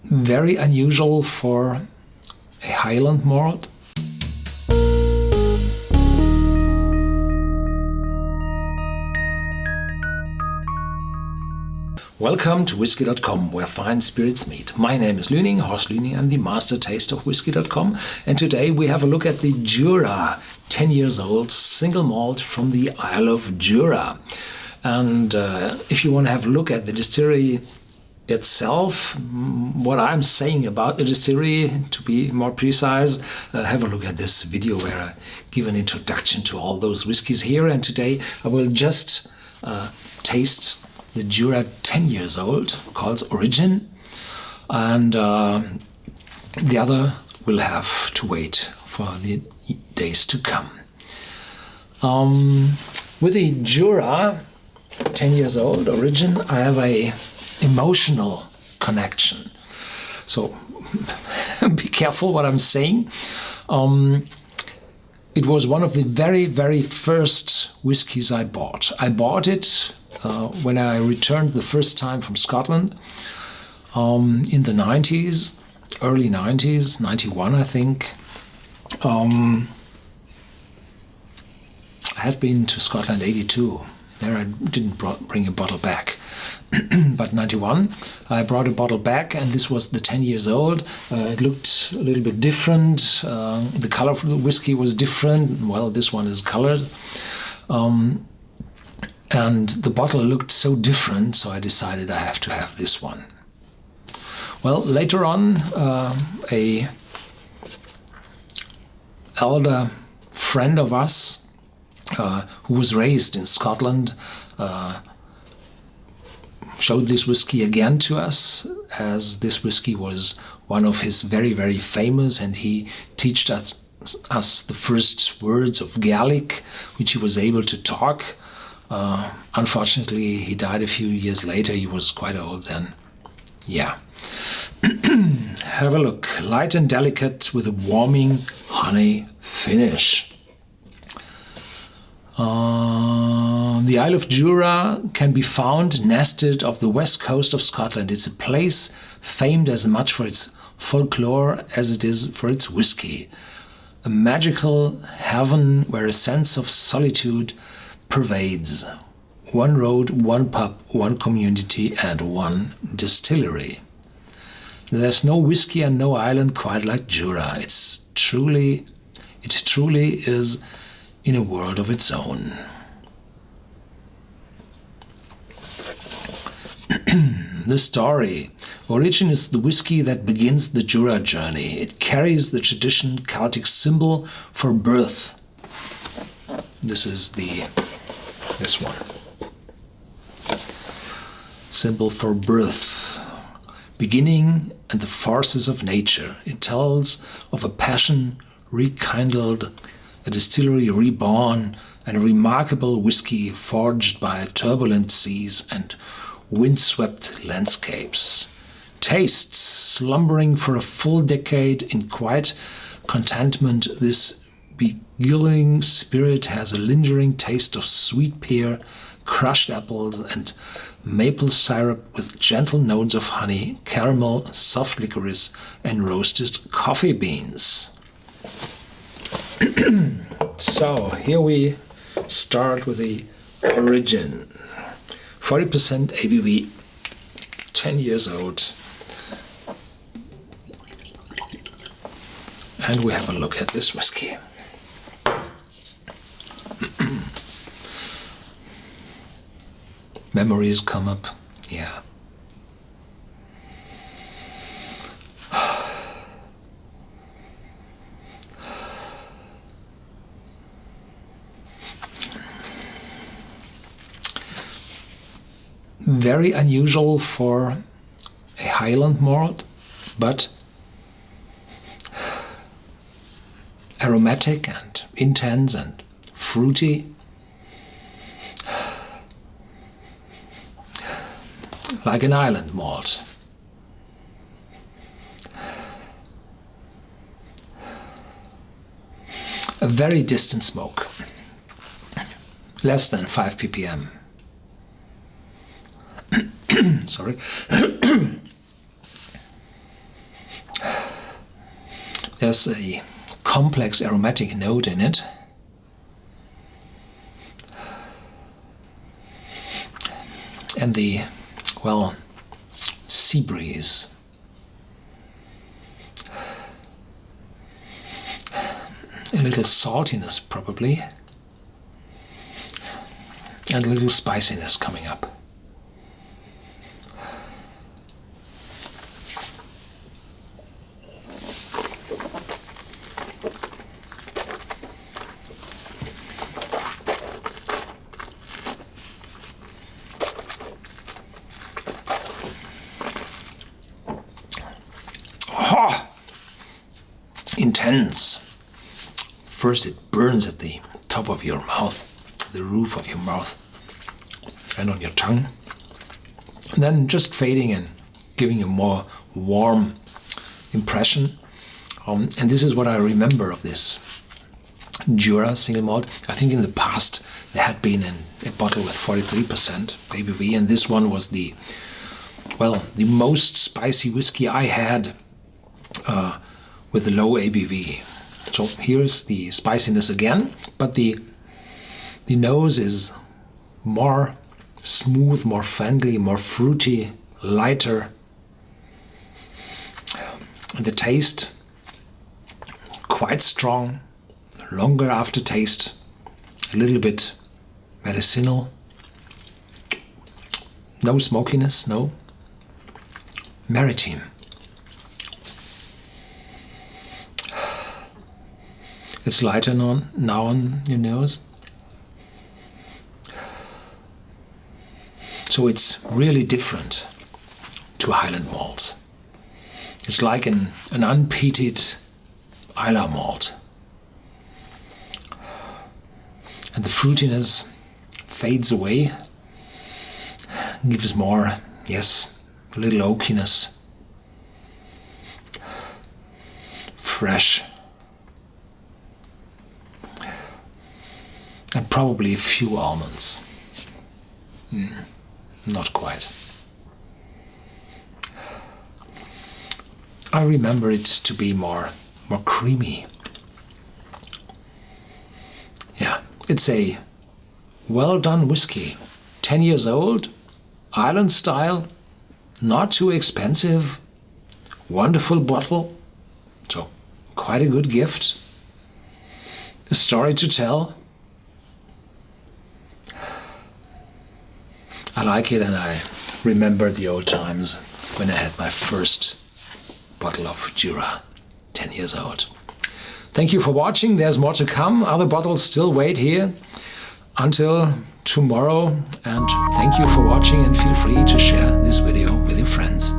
very unusual for a Highland malt. Welcome to Whisky.com, where fine spirits meet. My name is Lüning, Horst Lüning. I'm the master taster of Whisky.com, and today we have a look at the Jura 10 years old single malt from the Isle of Jura. And if you want to have a look at the distillery itself, what I'm saying about the distillery, to be more precise, have a look at this video where I give an introduction to all those whiskies here. And today I will just taste the Jura 10 years old, called Origin, and the other will have to wait for the days to come. With the Jura 10 years old Origin, I have a emotional connection. So be careful what I'm saying. It was one of the very, very first whiskies I bought. I bought it when I returned the first time from Scotland in the 90s, early 90s, 91 I think. I had been to Scotland 82. There I didn't bring a bottle back. But 91 I brought a bottle back, and this was the 10 years old. It looked a little bit different. The color of the whiskey was different. Well, this one is colored. And the bottle looked so different, so I decided I have to have this one. Well, later on, a elder friend of us who was raised in Scotland showed this whiskey again to us, as this whiskey was one of his very, very famous, and he taught us the first words of Gaelic, which he was able to talk. Unfortunately, he died a few years later. He was quite old then. Yeah. Have a look. Light and delicate with a warming honey finish. The Isle of Jura can be found nested off the west coast of Scotland. It's a place famed as much for its folklore as it is for its whiskey. A magical heaven where a sense of solitude pervades. One road, one pub, one community, and one distillery. There's no whiskey and no island quite like Jura. It truly is in a world of its own. The story. Origin is the whiskey that begins the Jura journey. It carries the traditional Celtic symbol for birth. This is this one. Symbol for birth. Beginning and the forces of nature. It tells of a passion rekindled, a distillery reborn, and a remarkable whiskey forged by turbulent seas and windswept landscapes. Tastes slumbering for a full decade in quiet contentment, this beguiling spirit has a lingering taste of sweet pear, crushed apples, and maple syrup with gentle notes of honey, caramel, soft licorice, and roasted coffee beans. So here we start with the Origin. 40% ABV, 10 years old. And we have a look at this whiskey. Memories come up, yeah. Very unusual for a Highland malt, but aromatic and intense and fruity. Like an island malt. A very distant smoke. Less than 5 ppm. Sorry. There's a complex aromatic note in it. And the, well, sea breeze. A little saltiness probably. And a little spiciness coming up. Oh, intense. First it burns at the top of your mouth, the roof of your mouth, and on your tongue. And then just fading and giving a more warm impression. And this is what I remember of this Jura single malt. I think in the past there had been a bottle with 43% ABV, and this one was the most spicy whiskey I had with a low ABV. So here's the spiciness again, but the nose is more smooth, more friendly, more fruity, lighter. And the taste, quite strong, longer aftertaste, a little bit medicinal. No smokiness, no. Maritime. It's lighter now on your nose. So it's really different to Highland malts. It's like an unpeated Islay malt. And the fruitiness fades away, gives more, yes, a little oakiness. Fresh. And probably a few almonds. Not quite. I remember it to be more creamy. Yeah, it's a well done whiskey. 10 years old, island style, not too expensive, wonderful bottle. So, quite a good gift. A story to tell. I like it, and I remember the old times when I had my first bottle of Jura, 10 years old. Thank you for watching. There's more to come. Other bottles still wait here until tomorrow. And thank you for watching, and feel free to share this video with your friends.